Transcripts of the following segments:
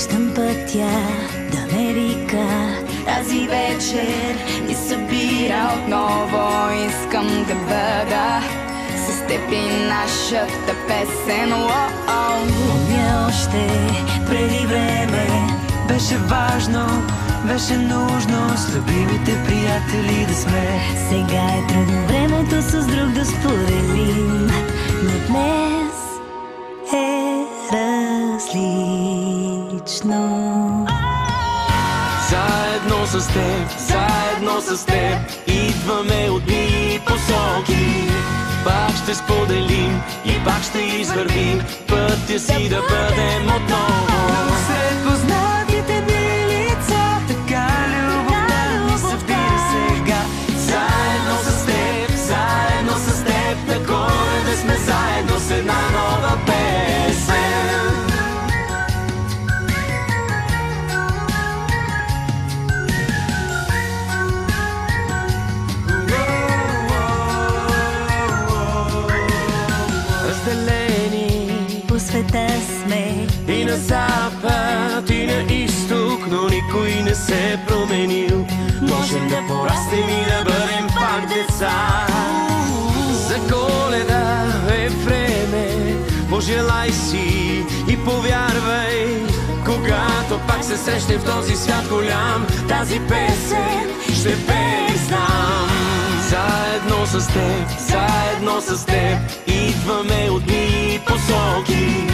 Виждам пътя да ме вика. Тази вечер ни събира отново. Искам да бъда с теб и нашата песен. Помня още преди време беше важно, беше нужно с любимите приятели да сме. Сега е трудно времето с друг да споделим, но днес е различно. Заедно с теб, идваме от дни посоки. Пак ще споделим и пак ще извървим пътя си да бъдем отново. Сред познатите ни лица, така любовта ни събира сега. Заедно с теб, на Коледа сме заедно с една нова песен. По света сме и на запад, и на изток, но никой не се е променил. Можем да пораснем и да бъдем пак деца. За Коледа е време, пожелай си и повярвай. Когато пак се срещнем в този свят голям, тази песен ще пеем знам. Заедно с теб, идваме от дни посоки.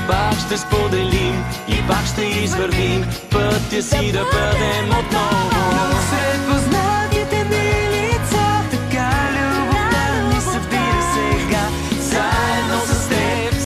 Пак ще споделим и пак ще извървим пътя си да бъдем отново.